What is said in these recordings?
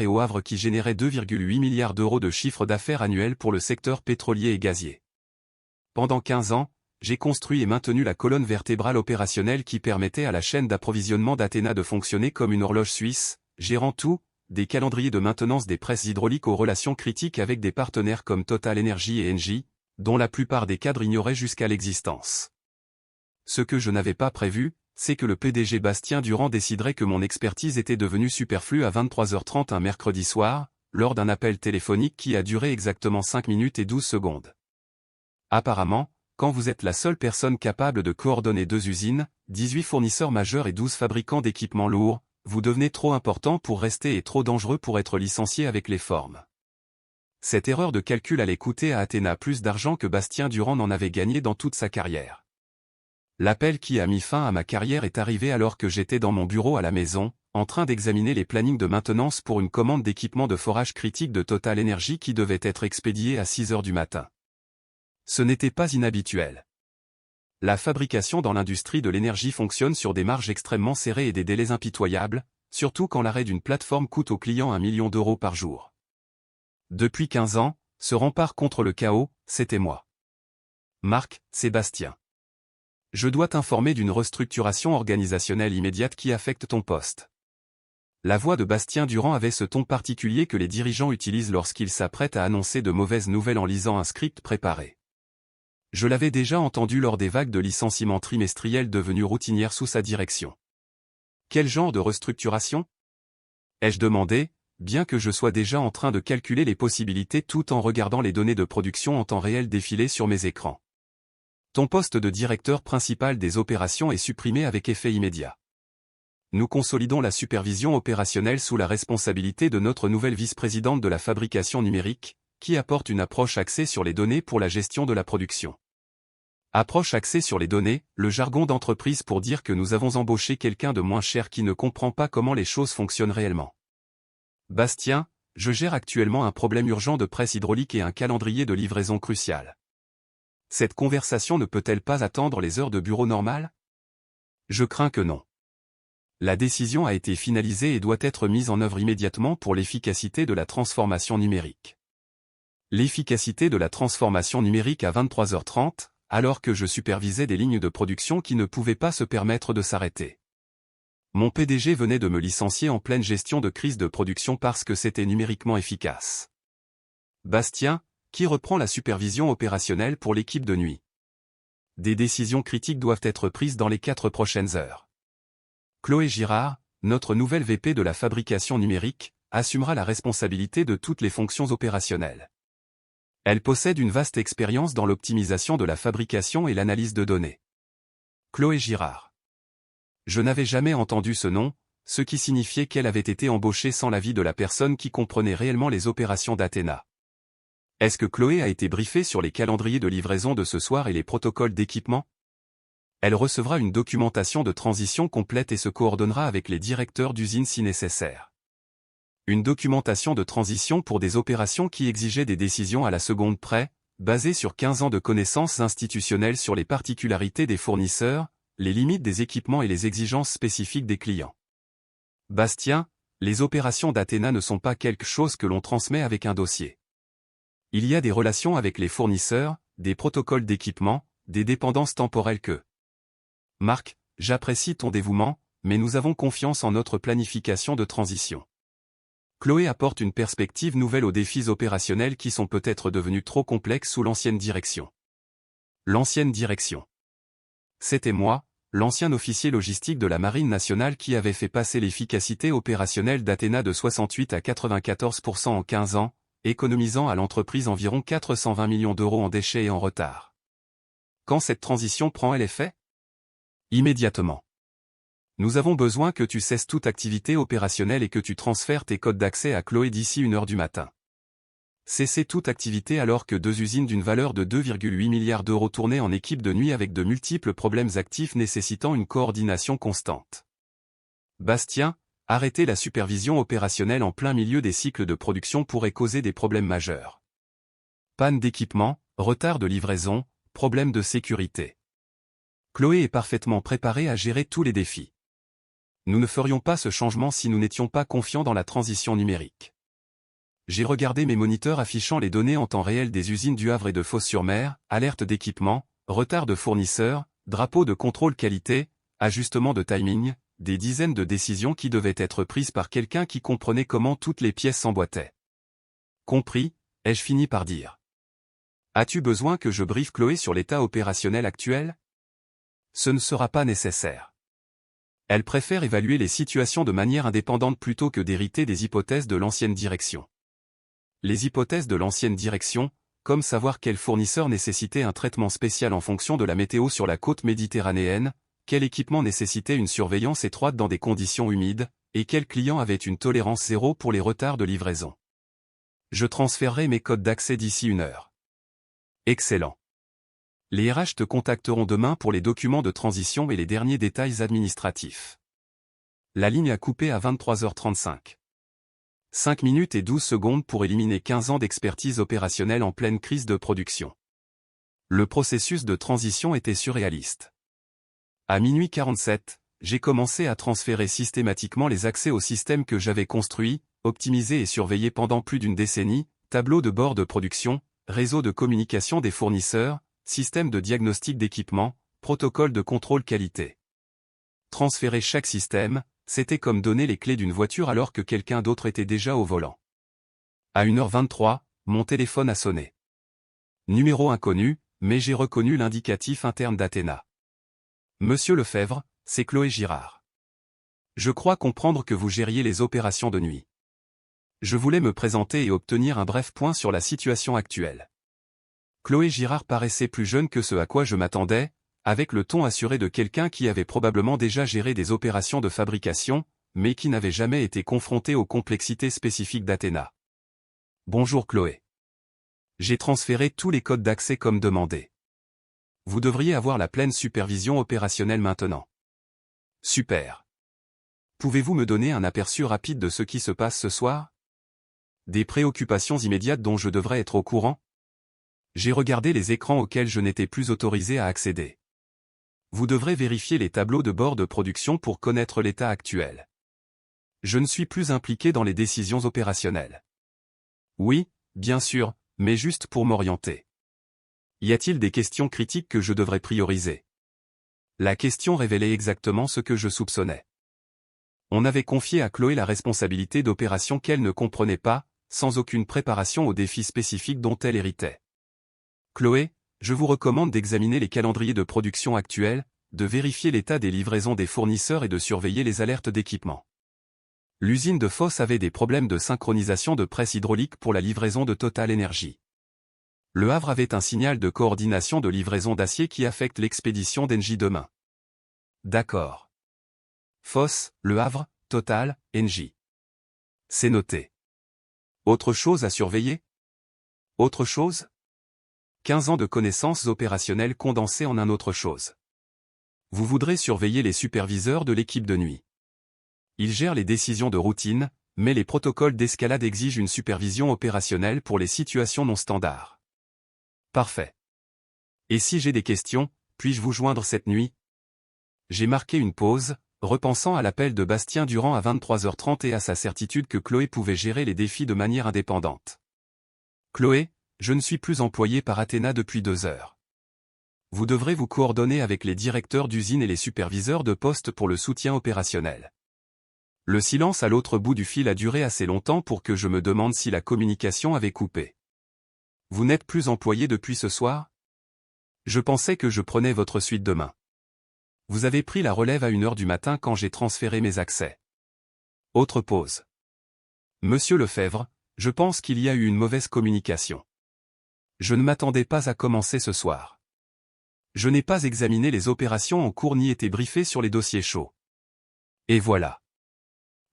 et au Havre qui généraient 2,8 milliards d'euros de chiffre d'affaires annuel pour le secteur pétrolier et gazier. Pendant 15 ans, j'ai construit et maintenu la colonne vertébrale opérationnelle qui permettait à la chaîne d'approvisionnement d'Athéna de fonctionner comme une horloge suisse, gérant tout, des calendriers de maintenance des presses hydrauliques aux relations critiques avec des partenaires comme Total Energy et Engie, dont la plupart des cadres ignoraient jusqu'à l'existence. Ce que je n'avais pas prévu, c'est que le PDG Bastien Durand déciderait que mon expertise était devenue superflue à 23h30 un mercredi soir, lors d'un appel téléphonique qui a duré exactement 5 minutes et 12 secondes. Apparemment, quand vous êtes la seule personne capable de coordonner 2 usines, 18 fournisseurs majeurs et 12 fabricants d'équipements lourds, vous devenez trop important pour rester et trop dangereux pour être licencié avec les formes. Cette erreur de calcul allait coûter à Athéna plus d'argent que Bastien Durand n'en avait gagné dans toute sa carrière. L'appel qui a mis fin à ma carrière est arrivé alors que j'étais dans mon bureau à la maison, en train d'examiner les plannings de maintenance pour une commande d'équipement de forage critique de Total Energy qui devait être expédiée à 6 h du matin. Ce n'était pas inhabituel. La fabrication dans l'industrie de l'énergie fonctionne sur des marges extrêmement serrées et des délais impitoyables, surtout quand l'arrêt d'une plateforme coûte au client 1 million d'euros par jour. Depuis 15 ans, ce rempart contre le chaos, c'était moi. Marc, Sébastien. Je dois t'informer d'une restructuration organisationnelle immédiate qui affecte ton poste. La voix de Bastien Durand avait ce ton particulier que les dirigeants utilisent lorsqu'ils s'apprêtent à annoncer de mauvaises nouvelles en lisant un script préparé. Je l'avais déjà entendu lors des vagues de licenciements trimestriels devenues routinières sous sa direction. Quel genre de restructuration ? Ai-je demandé, bien que je sois déjà en train de calculer les possibilités tout en regardant les données de production en temps réel défiler sur mes écrans. Ton poste de directeur principal des opérations est supprimé avec effet immédiat. Nous consolidons la supervision opérationnelle sous la responsabilité de notre nouvelle vice-présidente de la fabrication numérique, qui apporte une approche axée sur les données pour la gestion de la production. Approche axée sur les données, le jargon d'entreprise pour dire que nous avons embauché quelqu'un de moins cher qui ne comprend pas comment les choses fonctionnent réellement. Bastien, je gère actuellement un problème urgent de presse hydraulique et un calendrier de livraison crucial. Cette conversation ne peut-elle pas attendre les heures de bureau normales ? Je crains que non. La décision a été finalisée et doit être mise en œuvre immédiatement pour l'efficacité de la transformation numérique. L'efficacité de la transformation numérique à 23h30, alors que je supervisais des lignes de production qui ne pouvaient pas se permettre de s'arrêter. Mon PDG venait de me licencier en pleine gestion de crise de production parce que c'était numériquement efficace. Bastien, qui reprend la supervision opérationnelle pour l'équipe de nuit. Des décisions critiques doivent être prises dans les 4 prochaines heures. Chloé Girard, notre nouvelle VP de la fabrication numérique, assumera la responsabilité de toutes les fonctions opérationnelles. Elle possède une vaste expérience dans l'optimisation de la fabrication et l'analyse de données. Chloé Girard. Je n'avais jamais entendu ce nom, ce qui signifiait qu'elle avait été embauchée sans l'avis de la personne qui comprenait réellement les opérations d'Athéna. Est-ce que Chloé a été briefée sur les calendriers de livraison de ce soir et les protocoles d'équipement ? Elle recevra une documentation de transition complète et se coordonnera avec les directeurs d'usine si nécessaire. Une documentation de transition pour des opérations qui exigeaient des décisions à la seconde près, basées sur 15 ans de connaissances institutionnelles sur les particularités des fournisseurs, les limites des équipements et les exigences spécifiques des clients. Bastien, les opérations d'Athéna ne sont pas quelque chose que l'on transmet avec un dossier. Il y a des relations avec les fournisseurs, des protocoles d'équipement, des dépendances temporelles que... Marc, j'apprécie ton dévouement, mais nous avons confiance en notre planification de transition. Chloé apporte une perspective nouvelle aux défis opérationnels qui sont peut-être devenus trop complexes sous l'ancienne direction. L'ancienne direction. C'était moi, l'ancien officier logistique de la Marine nationale qui avait fait passer l'efficacité opérationnelle d'Athéna de 68 à 94% en 15 ans, économisant à l'entreprise environ 420 millions d'euros en déchets et en retard. Quand cette transition prend effet ? Immédiatement. Nous avons besoin que tu cesses toute activité opérationnelle et que tu transfères tes codes d'accès à Chloé d'ici 1 h du matin. Cesser toute activité alors que 2 usines d'une valeur de 2,8 milliards d'euros tournaient en équipe de nuit avec de multiples problèmes actifs nécessitant une coordination constante. Bastien, arrêter la supervision opérationnelle en plein milieu des cycles de production pourrait causer des problèmes majeurs. Panne d'équipement, retard de livraison, problèmes de sécurité. Chloé est parfaitement préparée à gérer tous les défis. Nous ne ferions pas ce changement si nous n'étions pas confiants dans la transition numérique. J'ai regardé mes moniteurs affichant les données en temps réel des usines du Havre et de Fos-sur-Mer, alerte d'équipement, retard de fournisseurs, drapeau de contrôle qualité, ajustement de timing, des dizaines de décisions qui devaient être prises par quelqu'un qui comprenait comment toutes les pièces s'emboîtaient. Compris, ai-je fini par dire. As-tu besoin que je briefe Chloé sur l'état opérationnel actuel? Ce ne sera pas nécessaire. Elle préfère évaluer les situations de manière indépendante plutôt que d'hériter des hypothèses de l'ancienne direction. Les hypothèses de l'ancienne direction, comme savoir quel fournisseur nécessitait un traitement spécial en fonction de la météo sur la côte méditerranéenne, quel équipement nécessitait une surveillance étroite dans des conditions humides, et quel client avait une tolérance zéro pour les retards de livraison. Je transférerai mes codes d'accès d'ici 1 heure. Excellent. Les RH te contacteront demain pour les documents de transition et les derniers détails administratifs. La ligne a coupé à 23h35. 5 minutes et 12 secondes pour éliminer 15 ans d'expertise opérationnelle en pleine crise de production. Le processus de transition était surréaliste. À minuit 47, j'ai commencé à transférer systématiquement les accès au système que j'avais construit, optimisé et surveillé pendant plus d'une décennie, tableau de bord de production, réseau de communication des fournisseurs, système de diagnostic d'équipement, protocole de contrôle qualité. Transférer chaque système, c'était comme donner les clés d'une voiture alors que quelqu'un d'autre était déjà au volant. À 1h23, mon téléphone a sonné. Numéro inconnu, mais j'ai reconnu l'indicatif interne d'Athéna. Monsieur Lefebvre, c'est Chloé Girard. Je crois comprendre que vous gériez les opérations de nuit. Je voulais me présenter et obtenir un bref point sur la situation actuelle. Chloé Girard paraissait plus jeune que ce à quoi je m'attendais, avec le ton assuré de quelqu'un qui avait probablement déjà géré des opérations de fabrication, mais qui n'avait jamais été confronté aux complexités spécifiques d'Athéna. Bonjour Chloé. J'ai transféré tous les codes d'accès comme demandé. Vous devriez avoir la pleine supervision opérationnelle maintenant. Super. Pouvez-vous me donner un aperçu rapide de ce qui se passe ce soir? Des préoccupations immédiates dont je devrais être au courant? J'ai regardé les écrans auxquels je n'étais plus autorisé à accéder. Vous devrez vérifier les tableaux de bord de production pour connaître l'état actuel. Je ne suis plus impliqué dans les décisions opérationnelles. Oui, bien sûr, mais juste pour m'orienter. Y a-t-il des questions critiques que je devrais prioriser? La question révélait exactement ce que je soupçonnais. On avait confié à Chloé la responsabilité d'opérations qu'elle ne comprenait pas, sans aucune préparation aux défis spécifiques dont elle héritait. Chloé, je vous recommande d'examiner les calendriers de production actuels, de vérifier l'état des livraisons des fournisseurs et de surveiller les alertes d'équipement. L'usine de Fos avait des problèmes de synchronisation de presse hydraulique pour la livraison de Total Energy. Le Havre avait un signal de coordination de livraison d'acier qui affecte l'expédition d'Engie demain. D'accord. Fos, Le Havre, Total, Engie. C'est noté. Autre chose à surveiller? Autre chose? 15 ans de connaissances opérationnelles condensées en un autre chose. Vous voudrez surveiller les superviseurs de l'équipe de nuit. Ils gèrent les décisions de routine, mais les protocoles d'escalade exigent une supervision opérationnelle pour les situations non standards. Parfait. Et si j'ai des questions, puis-je vous joindre cette nuit? J'ai marqué une pause, repensant à l'appel de Bastien Durand à 23h30 et à sa certitude que Chloé pouvait gérer les défis de manière indépendante. Chloé, je ne suis plus employé par Athéna depuis 2 heures. Vous devrez vous coordonner avec les directeurs d'usine et les superviseurs de poste pour le soutien opérationnel. Le silence à l'autre bout du fil a duré assez longtemps pour que je me demande si la communication avait coupé. Vous n'êtes plus employé depuis ce soir? Je pensais que je prenais votre suite demain. Vous avez pris la relève à 1h du matin quand j'ai transféré mes accès. Autre pause. Monsieur Lefebvre, je pense qu'il y a eu une mauvaise communication. Je ne m'attendais pas à commencer ce soir. Je n'ai pas examiné les opérations en cours ni été briefé sur les dossiers chauds. Et voilà.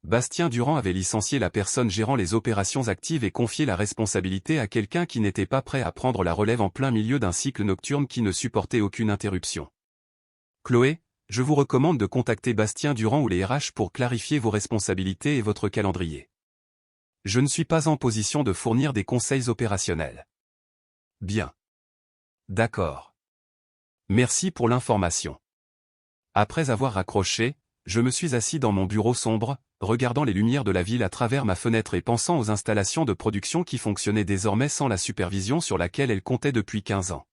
Bastien Durand avait licencié la personne gérant les opérations actives et confié la responsabilité à quelqu'un qui n'était pas prêt à prendre la relève en plein milieu d'un cycle nocturne qui ne supportait aucune interruption. Chloé, je vous recommande de contacter Bastien Durand ou les RH pour clarifier vos responsabilités et votre calendrier. Je ne suis pas en position de fournir des conseils opérationnels. Bien. D'accord. Merci pour l'information. Après avoir raccroché, Je me suis assis dans mon bureau sombre, regardant les lumières de la ville à travers ma fenêtre et pensant aux installations de production qui fonctionnaient désormais sans la supervision sur laquelle elles comptaient depuis 15 ans.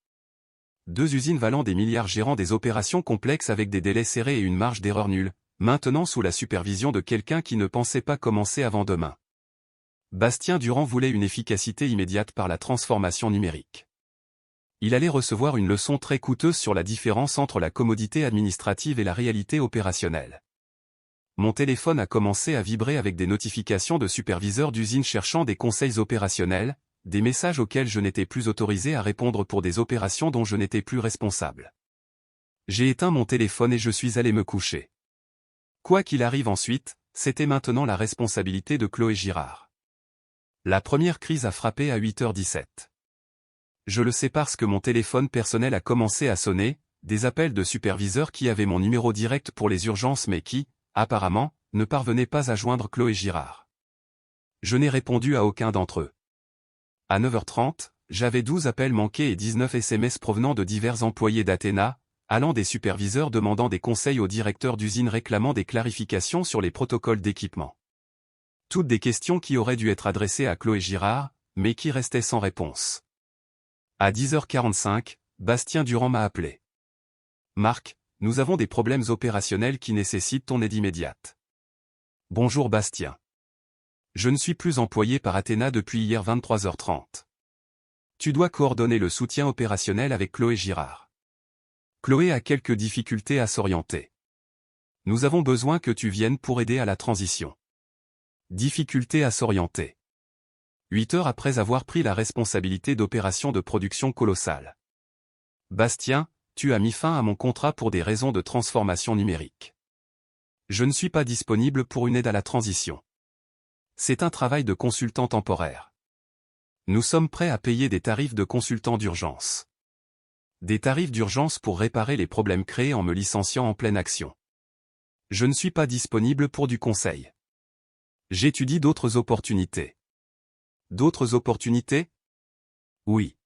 2 usines valant des milliards gérant des opérations complexes avec des délais serrés et une marge d'erreur nulle, maintenant sous la supervision de quelqu'un qui ne pensait pas commencer avant demain. Bastien Durand voulait une efficacité immédiate par la transformation numérique. Il allait recevoir une leçon très coûteuse sur la différence entre la commodité administrative et la réalité opérationnelle. Mon téléphone a commencé à vibrer avec des notifications de superviseurs d'usines cherchant des conseils opérationnels, des messages auxquels je n'étais plus autorisé à répondre pour des opérations dont je n'étais plus responsable. J'ai éteint mon téléphone et je suis allé me coucher. Quoi qu'il arrive ensuite, c'était maintenant la responsabilité de Chloé Girard. La première crise a frappé à 8h17. Je le sais parce que mon téléphone personnel a commencé à sonner, des appels de superviseurs qui avaient mon numéro direct pour les urgences mais qui, apparemment, ne parvenaient pas à joindre Chloé Girard. Je n'ai répondu à aucun d'entre eux. À 9h30, j'avais 12 appels manqués et 19 SMS provenant de divers employés d'Athéna, allant des superviseurs demandant des conseils aux directeurs d'usines réclamant des clarifications sur les protocoles d'équipement. Toutes des questions qui auraient dû être adressées à Chloé Girard, mais qui restaient sans réponse. À 10h45, Bastien Durand m'a appelé. « Marc, nous avons des problèmes opérationnels qui nécessitent ton aide immédiate. » Bonjour Bastien. Je ne suis plus employé par Athéna depuis hier 23h30. Tu dois coordonner le soutien opérationnel avec Chloé Girard. Chloé a quelques difficultés à s'orienter. Nous avons besoin que tu viennes pour aider à la transition. Difficulté à s'orienter. 8 heures après avoir pris la responsabilité d'opérations de production colossales. Bastien, tu as mis fin à mon contrat pour des raisons de transformation numérique. Je ne suis pas disponible pour une aide à la transition. C'est un travail de consultant temporaire. Nous sommes prêts à payer des tarifs de consultant d'urgence. Des tarifs d'urgence pour réparer les problèmes créés en me licenciant en pleine action. Je ne suis pas disponible pour du conseil. J'étudie d'autres opportunités. D'autres opportunités? Oui.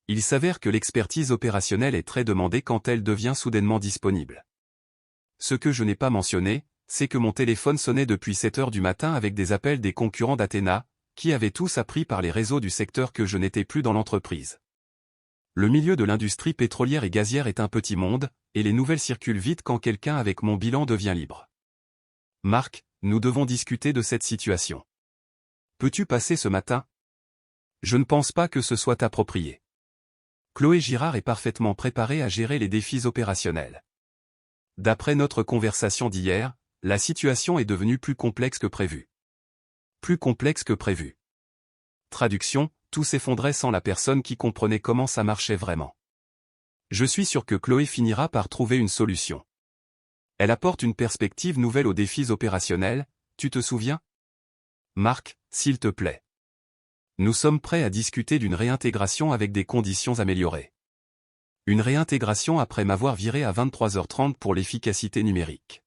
Il s'avère que l'expertise opérationnelle est très demandée quand elle devient soudainement disponible. Ce que je n'ai pas mentionné, c'est que mon téléphone sonnait depuis 7 heures du matin avec des appels des concurrents d'Athéna, qui avaient tous appris par les réseaux du secteur que je n'étais plus dans l'entreprise. Le milieu de l'industrie pétrolière et gazière est un petit monde, et les nouvelles circulent vite quand quelqu'un avec mon bilan devient libre. Marc, nous devons discuter de cette situation. Peux-tu passer ce matin? Je ne pense pas que ce soit approprié. Chloé Girard est parfaitement préparée à gérer les défis opérationnels. D'après notre conversation d'hier, la situation est devenue plus complexe que prévu. Plus complexe que prévu. Traduction, tout s'effondrait sans la personne qui comprenait comment ça marchait vraiment. Je suis sûr que Chloé finira par trouver une solution. Elle apporte une perspective nouvelle aux défis opérationnels, tu te souviens? Marc, s'il te plaît. Nous sommes prêts à discuter d'une réintégration avec des conditions améliorées. Une réintégration après m'avoir viré à 23h30 pour l'efficacité numérique.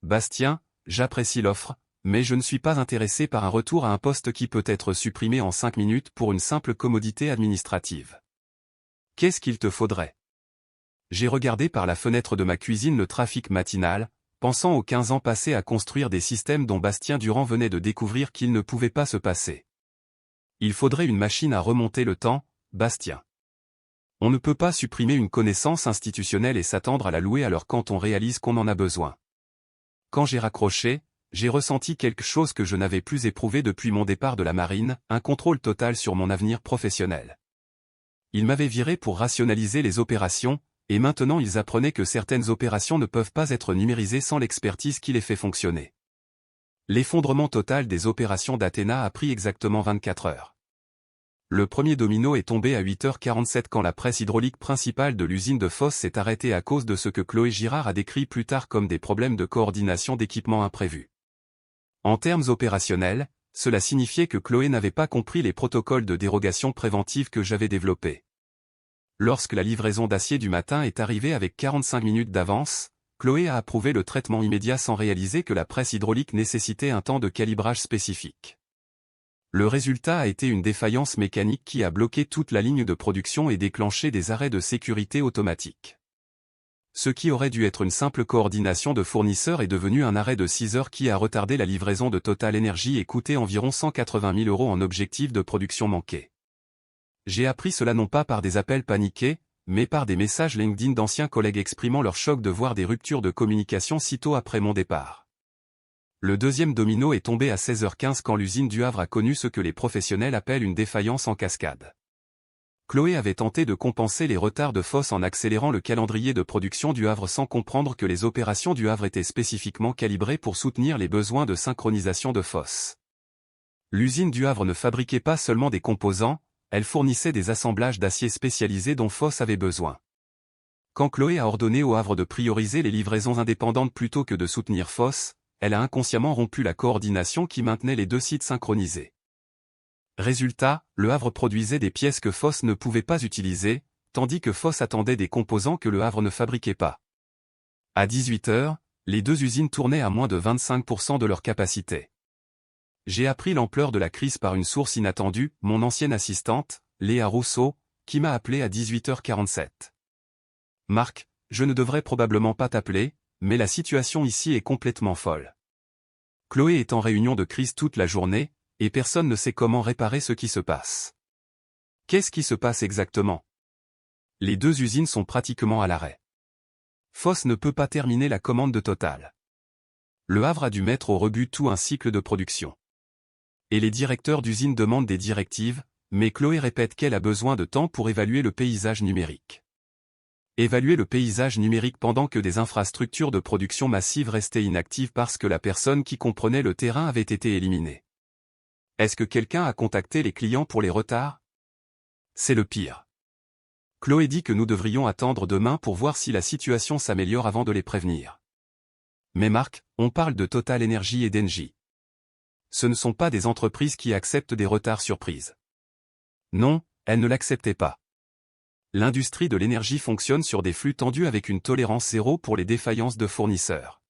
Bastien, j'apprécie l'offre, mais je ne suis pas intéressé par un retour à un poste qui peut être supprimé en 5 minutes pour une simple commodité administrative. Qu'est-ce qu'il te faudrait? J'ai regardé par la fenêtre de ma cuisine le trafic matinal, pensant aux 15 ans passés à construire des systèmes dont Bastien Durand venait de découvrir qu'ils ne pouvaient pas se passer. Il faudrait une machine à remonter le temps, Bastien. On ne peut pas supprimer une connaissance institutionnelle et s'attendre à la louer alors quand on réalise qu'on en a besoin. Quand j'ai raccroché, j'ai ressenti quelque chose que je n'avais plus éprouvé depuis mon départ de la marine, un contrôle total sur mon avenir professionnel. Ils m'avaient viré pour rationaliser les opérations, et maintenant ils apprenaient que certaines opérations ne peuvent pas être numérisées sans l'expertise qui les fait fonctionner. L'effondrement total des opérations d'Athéna a pris exactement 24 heures. Le premier domino est tombé à 8h47 quand la presse hydraulique principale de l'usine de Fos s'est arrêtée à cause de ce que Chloé Girard a décrit plus tard comme des problèmes de coordination d'équipement imprévus. En termes opérationnels, cela signifiait que Chloé n'avait pas compris les protocoles de dérogation préventive que j'avais développés. Lorsque la livraison d'acier du matin est arrivée avec 45 minutes d'avance, Chloé a approuvé le traitement immédiat sans réaliser que la presse hydraulique nécessitait un temps de calibrage spécifique. Le résultat a été une défaillance mécanique qui a bloqué toute la ligne de production et déclenché des arrêts de sécurité automatiques. Ce qui aurait dû être une simple coordination de fournisseurs est devenu un arrêt de 6 heures qui a retardé la livraison de Total Energy et coûté environ 180 000 € en objectifs de production manqués. J'ai appris cela non pas par des appels paniqués, mais par des messages LinkedIn d'anciens collègues exprimant leur choc de voir des ruptures de communication sitôt après mon départ. Le deuxième domino est tombé à 16h15 quand l'usine du Havre a connu ce que les professionnels appellent une défaillance en cascade. Chloé avait tenté de compenser les retards de Foss en accélérant le calendrier de production du Havre sans comprendre que les opérations du Havre étaient spécifiquement calibrées pour soutenir les besoins de synchronisation de Foss. L'usine du Havre ne fabriquait pas seulement des composants, elle fournissait des assemblages d'acier spécialisés dont Foss avait besoin. Quand Chloé a ordonné au Havre de prioriser les livraisons indépendantes plutôt que de soutenir Foss, elle a inconsciemment rompu la coordination qui maintenait les deux sites synchronisés. Résultat, le Havre produisait des pièces que Foss ne pouvait pas utiliser, tandis que Foss attendait des composants que le Havre ne fabriquait pas. À 18h, les deux usines tournaient à moins de 25% de leur capacité. J'ai appris l'ampleur de la crise par une source inattendue, mon ancienne assistante, Léa Rousseau, qui m'a appelé à 18h47. « Marc, je ne devrais probablement pas t'appeler, mais la situation ici est complètement folle. Chloé est en réunion de crise toute la journée, et personne ne sait comment réparer ce qui se passe. » Qu'est-ce qui se passe exactement? Les deux usines sont pratiquement à l'arrêt. Foss ne peut pas terminer la commande de Total. Le Havre a dû mettre au rebut tout un cycle de production. Et les directeurs d'usine demandent des directives, mais Chloé répète qu'elle a besoin de temps pour évaluer le paysage numérique. Évaluer le paysage numérique pendant que des infrastructures de production massive restaient inactives parce que la personne qui comprenait le terrain avait été éliminée. Est-ce que quelqu'un a contacté les clients pour les retards? C'est le pire. Chloé dit que nous devrions attendre demain pour voir si la situation s'améliore avant de les prévenir. Mais Marc, on parle de Total Energy et d'Engie. Ce ne sont pas des entreprises qui acceptent des retards surprises. Non, elles ne l'acceptaient pas. L'industrie de l'énergie fonctionne sur des flux tendus avec une tolérance zéro pour les défaillances de fournisseurs.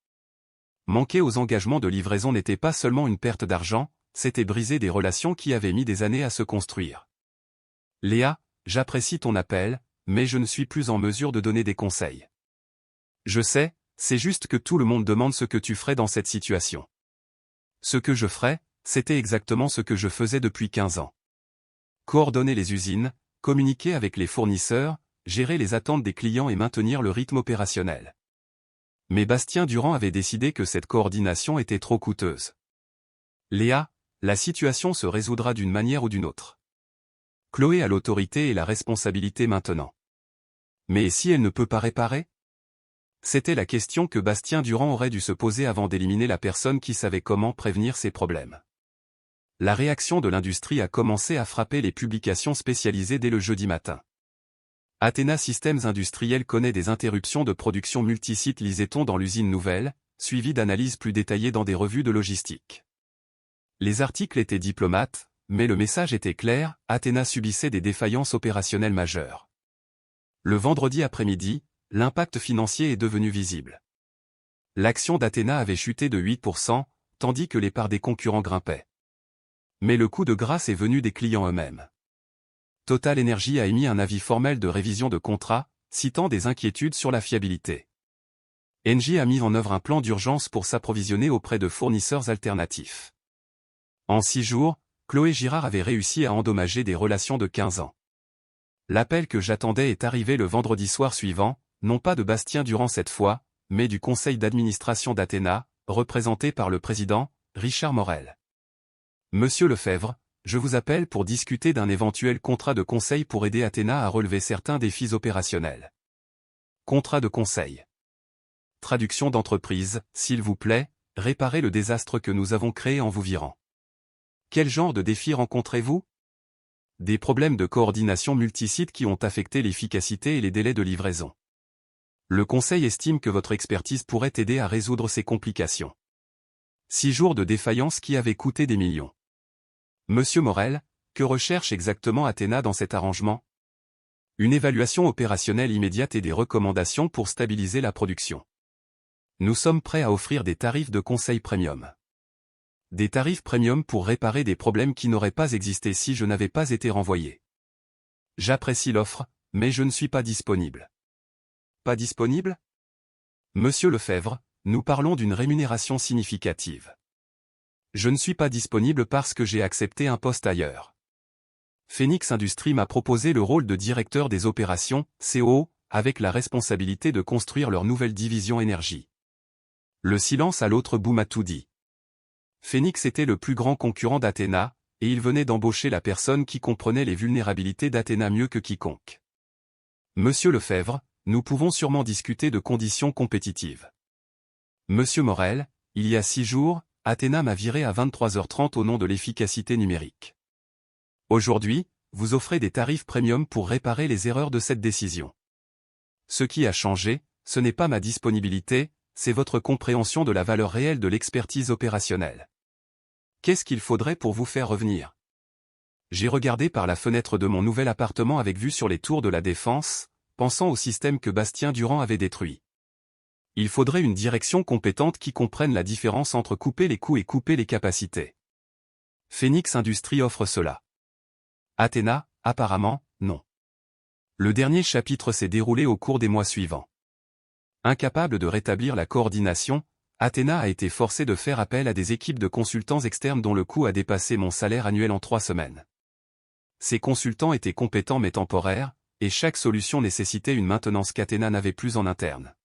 Manquer aux engagements de livraison n'était pas seulement une perte d'argent, c'était briser des relations qui avaient mis des années à se construire. Léa, j'apprécie ton appel, mais je ne suis plus en mesure de donner des conseils. Je sais, c'est juste que tout le monde demande ce que tu ferais dans cette situation. Ce que je ferais, c'était exactement ce que je faisais depuis 15 ans. Coordonner les usines, communiquer avec les fournisseurs, gérer les attentes des clients et maintenir le rythme opérationnel. Mais Bastien Durand avait décidé que cette coordination était trop coûteuse. Léa, la situation se résoudra d'une manière ou d'une autre. Chloé a l'autorité et la responsabilité maintenant. Mais si elle ne peut pas réparer? C'était la question que Bastien Durand aurait dû se poser avant d'éliminer la personne qui savait comment prévenir ces problèmes. La réaction de l'industrie a commencé à frapper les publications spécialisées dès le jeudi matin. Athena Systems Industriels connaît des interruptions de production multisites, lisait-on dans l'usine nouvelle, suivies d'analyses plus détaillées dans des revues de logistique. Les articles étaient diplomates, mais le message était clair, Athena subissait des défaillances opérationnelles majeures. Le vendredi après-midi, l'impact financier est devenu visible. L'action d'Athena avait chuté de 8%, tandis que les parts des concurrents grimpaient. Mais le coup de grâce est venu des clients eux-mêmes. Total Energy a émis un avis formel de révision de contrat, citant des inquiétudes sur la fiabilité. Engie a mis en œuvre un plan d'urgence pour s'approvisionner auprès de fournisseurs alternatifs. En 6 jours, Chloé Girard avait réussi à endommager des relations de 15 ans. L'appel que j'attendais est arrivé le vendredi soir suivant, non pas de Bastien Durand cette fois, mais du conseil d'administration d'Athena, représenté par le président, Richard Morel. Monsieur Lefebvre, je vous appelle pour discuter d'un éventuel contrat de conseil pour aider Athena à relever certains défis opérationnels. Contrat de conseil. Traduction d'entreprise, s'il vous plaît, réparez le désastre que nous avons créé en vous virant. Quel genre de défis rencontrez-vous? Des problèmes de coordination multisites qui ont affecté l'efficacité et les délais de livraison. Le conseil estime que votre expertise pourrait aider à résoudre ces complications. 6 jours de défaillance qui avaient coûté des millions. Monsieur Morel, que recherche exactement Athena dans cet arrangement? Une évaluation opérationnelle immédiate et des recommandations pour stabiliser la production. Nous sommes prêts à offrir des tarifs de conseil premium. Des tarifs premium pour réparer des problèmes qui n'auraient pas existé si je n'avais pas été renvoyé. J'apprécie l'offre, mais je ne suis pas disponible. Pas disponible? Monsieur Lefebvre, nous parlons d'une rémunération significative. Je ne suis pas disponible parce que j'ai accepté un poste ailleurs. Phoenix Industries m'a proposé le rôle de directeur des opérations, COO, avec la responsabilité de construire leur nouvelle division énergie. Le silence à l'autre bout m'a tout dit. Phoenix était le plus grand concurrent d'Athena, et il venait d'embaucher la personne qui comprenait les vulnérabilités d'Athena mieux que quiconque. Monsieur Lefebvre, nous pouvons sûrement discuter de conditions compétitives. Monsieur Morel, il y a 6 jours, Athena m'a viré à 23h30 au nom de l'efficacité numérique. Aujourd'hui, vous offrez des tarifs premium pour réparer les erreurs de cette décision. Ce qui a changé, ce n'est pas ma disponibilité, c'est votre compréhension de la valeur réelle de l'expertise opérationnelle. Qu'est-ce qu'il faudrait pour vous faire revenir? J'ai regardé par la fenêtre de mon nouvel appartement avec vue sur les tours de la Défense, pensant au système que Bastien Durand avait détruit. Il faudrait une direction compétente qui comprenne la différence entre couper les coûts et couper les capacités. Phoenix Industries offre cela. Athena, apparemment, non. Le dernier chapitre s'est déroulé au cours des mois suivants. Incapable de rétablir la coordination, Athena a été forcée de faire appel à des équipes de consultants externes dont le coût a dépassé mon salaire annuel en 3 semaines. Ces consultants étaient compétents mais temporaires, et chaque solution nécessitait une maintenance qu'Athena n'avait plus en interne.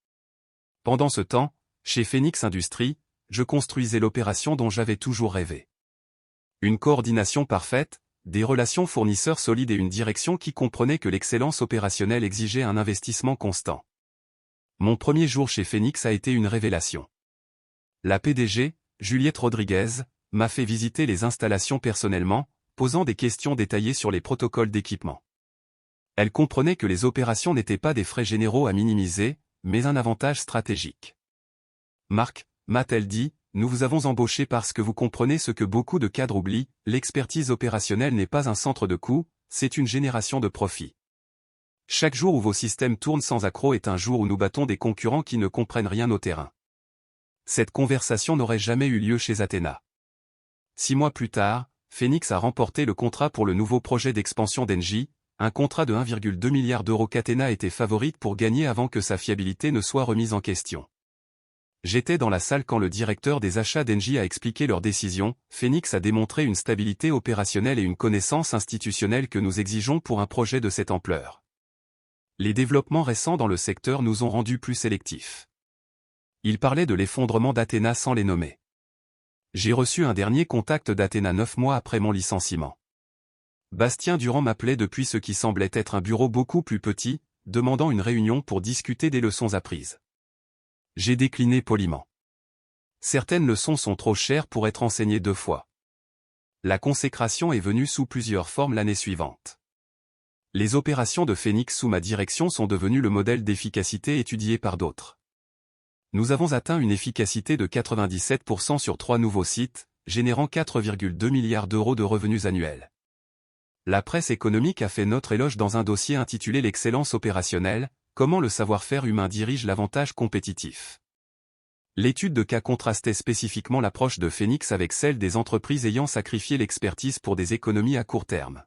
Pendant ce temps, chez Phoenix Industries, je construisais l'opération dont j'avais toujours rêvé. Une coordination parfaite, des relations fournisseurs solides et une direction qui comprenait que l'excellence opérationnelle exigeait un investissement constant. Mon premier jour chez Phoenix a été une révélation. La PDG, Juliette Rodriguez, m'a fait visiter les installations personnellement, posant des questions détaillées sur les protocoles d'équipement. Elle comprenait que les opérations n'étaient pas des frais généraux à minimiser, mais un avantage stratégique. Marc, m'a-t-elle dit, nous vous avons embauché parce que vous comprenez ce que beaucoup de cadres oublient, l'expertise opérationnelle n'est pas un centre de coûts, c'est une génération de profit. Chaque jour où vos systèmes tournent sans accroc est un jour où nous battons des concurrents qui ne comprennent rien au terrain. Cette conversation n'aurait jamais eu lieu chez Athena. 6 mois plus tard, Phoenix a remporté le contrat pour le nouveau projet d'expansion d'Engie, un contrat de 1,2 milliard d'euros qu'Athena était favorite pour gagner avant que sa fiabilité ne soit remise en question. J'étais dans la salle quand le directeur des achats d'Engie a expliqué leur décision. Phoenix a démontré une stabilité opérationnelle et une connaissance institutionnelle que nous exigeons pour un projet de cette ampleur. Les développements récents dans le secteur nous ont rendus plus sélectifs. Il parlait de l'effondrement d'Athena sans les nommer. J'ai reçu un dernier contact d'Athena 9 mois après mon licenciement. Bastien Durand m'appelait depuis ce qui semblait être un bureau beaucoup plus petit, demandant une réunion pour discuter des leçons apprises. J'ai décliné poliment. Certaines leçons sont trop chères pour être enseignées 2 fois. La consécration est venue sous plusieurs formes l'année suivante. Les opérations de Phoenix sous ma direction sont devenues le modèle d'efficacité étudié par d'autres. Nous avons atteint une efficacité de 97% sur 3 nouveaux sites, générant 4,2 milliards d'euros de revenus annuels. La presse économique a fait notre éloge dans un dossier intitulé L'excellence opérationnelle, comment le savoir-faire humain dirige l'avantage compétitif. L'étude de cas contrastait spécifiquement l'approche de Phoenix avec celle des entreprises ayant sacrifié l'expertise pour des économies à court terme.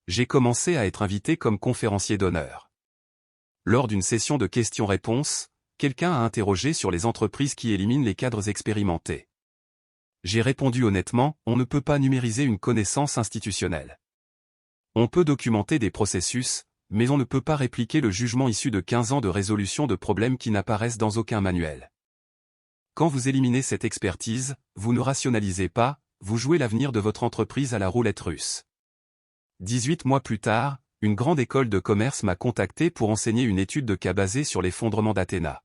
J'ai commencé à être invité comme conférencier d'honneur. Lors d'une session de questions-réponses, quelqu'un a interrogé sur les entreprises qui éliminent les cadres expérimentés. J'ai répondu honnêtement, on ne peut pas numériser une connaissance institutionnelle. On peut documenter des processus, mais on ne peut pas répliquer le jugement issu de 15 ans de résolution de problèmes qui n'apparaissent dans aucun manuel. Quand vous éliminez cette expertise, vous ne rationalisez pas, vous jouez l'avenir de votre entreprise à la roulette russe. 18 mois plus tard, une grande école de commerce m'a contacté pour enseigner une étude de cas basée sur l'effondrement d'Athena.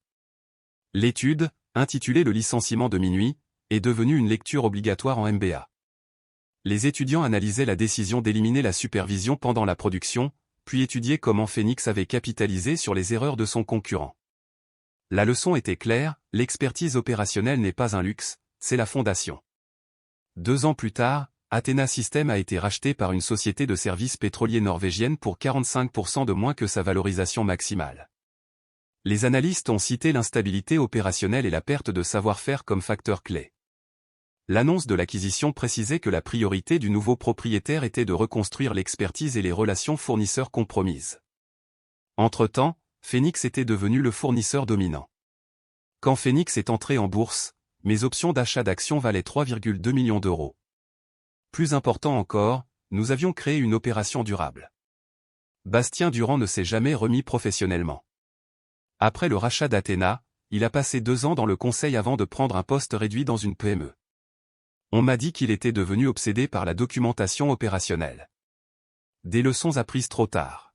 L'étude, intitulée Le licenciement de minuit, est devenue une lecture obligatoire en MBA. Les étudiants analysaient la décision d'éliminer la supervision pendant la production, puis étudiaient comment Phoenix avait capitalisé sur les erreurs de son concurrent. La leçon était claire, l'expertise opérationnelle n'est pas un luxe, c'est la fondation. 2 ans plus tard, Athena Systems a été racheté par une société de services pétroliers norvégienne pour 45% de moins que sa valorisation maximale. Les analystes ont cité l'instabilité opérationnelle et la perte de savoir-faire comme facteurs clés. L'annonce de l'acquisition précisait que la priorité du nouveau propriétaire était de reconstruire l'expertise et les relations fournisseurs compromises. Entre-temps, Phoenix était devenu le fournisseur dominant. Quand Phoenix est entré en bourse, mes options d'achat d'actions valaient 3,2 millions d'euros. Plus important encore, nous avions créé une opération durable. Bastien Durand ne s'est jamais remis professionnellement. Après le rachat d'Athéna, il a passé 2 ans dans le conseil avant de prendre un poste réduit dans une PME. On m'a dit qu'il était devenu obsédé par la documentation opérationnelle. Des leçons apprises trop tard.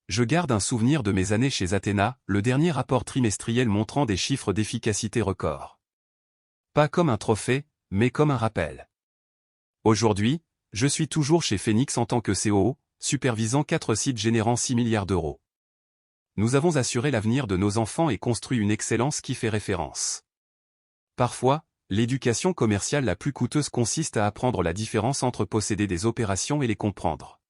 Je garde un souvenir de mes années chez Athéna, le dernier rapport trimestriel montrant des chiffres d'efficacité records. Pas comme un trophée, mais comme un rappel. Aujourd'hui, je suis toujours chez Phoenix en tant que COO, supervisant 4 sites générant 6 milliards d'euros. Nous avons assuré l'avenir de nos enfants et construit une excellence qui fait référence. Parfois, l'éducation commerciale la plus coûteuse consiste à apprendre la différence entre posséder des opérations et les comprendre.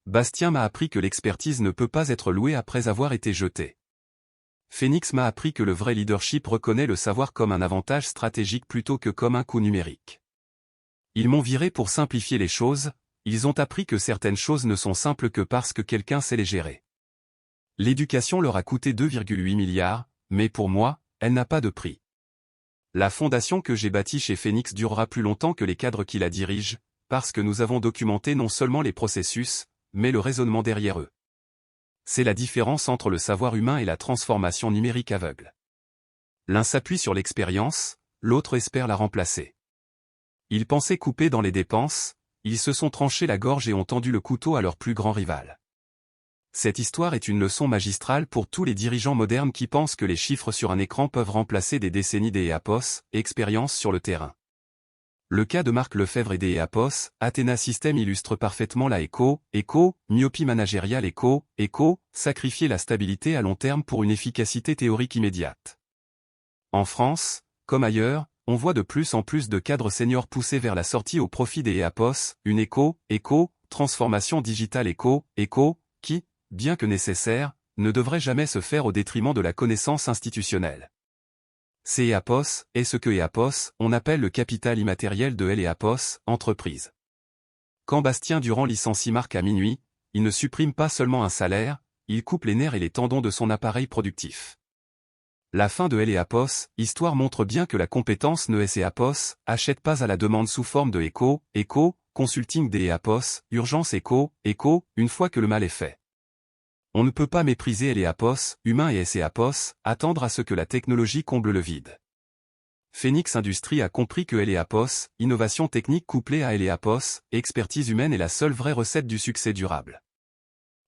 Bastien m'a appris que l'expertise ne peut pas être louée après avoir été jetée. Phoenix m'a appris que le vrai leadership reconnaît le savoir comme un avantage stratégique plutôt que comme un coût numérique. Ils m'ont viré pour simplifier les choses, ils ont appris que certaines choses ne sont simples que parce que quelqu'un sait les gérer. L'éducation leur a coûté 2,8 milliards, mais pour moi, elle n'a pas de prix. La fondation que j'ai bâtie chez Phoenix durera plus longtemps que les cadres qui la dirigent, parce que nous avons documenté non seulement les processus, mais le raisonnement derrière eux. C'est la différence entre le savoir humain et la transformation numérique aveugle. L'un s'appuie sur l'expérience, l'autre espère la remplacer. Ils pensaient couper dans les dépenses, ils se sont tranchés la gorge et ont tendu le couteau à leur plus grand rival. Cette histoire est une leçon magistrale pour tous les dirigeants modernes qui pensent que les chiffres sur un écran peuvent remplacer des décennies d'EAPOS, expérience sur le terrain. Le cas de Marc Lefebvre et des EAPOS, Athéna System illustre parfaitement la myopie managériale sacrifier la stabilité à long terme pour une efficacité théorique immédiate. En France, comme ailleurs, on voit de plus en plus de cadres seniors poussés vers la sortie au profit des EAPOS, une transformation digitale qui, bien que nécessaire, ne devrait jamais se faire au détriment de la connaissance institutionnelle. C'est EAPOS, et ce que EAPOS, on appelle le capital immatériel de l'EAPOS, entreprise. Quand Bastien Durand licencie Marc à minuit, il ne supprime pas seulement un salaire, il coupe les nerfs et les tendons de son appareil productif. La fin de l'EAPOS, histoire montre bien que la compétence ne EAPOS, achète pas à la demande sous forme de consulting des EAPOS, urgence une fois que le mal est fait. On ne peut pas mépriser l'EAPOS, humain et SEAPOS, attendre à ce que la technologie comble le vide. Phoenix Industries a compris que l'EAPOS, innovation technique couplée à l'EAPOS, expertise humaine est la seule vraie recette du succès durable.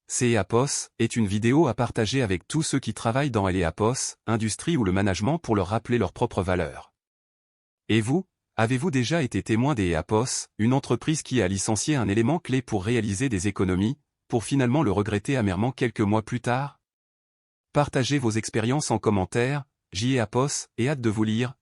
CEAPOS est une vidéo à partager avec tous ceux qui travaillent dans l'EAPOS, industrie ou le management pour leur rappeler leurs propres valeurs. Et vous, avez-vous déjà été témoin des EAPOS, une entreprise qui a licencié un élément clé pour réaliser des économies, pour finalement le regretter amèrement quelques mois plus tard? Partagez vos expériences en commentaire, j'EAPOS, et hâte de vous lire,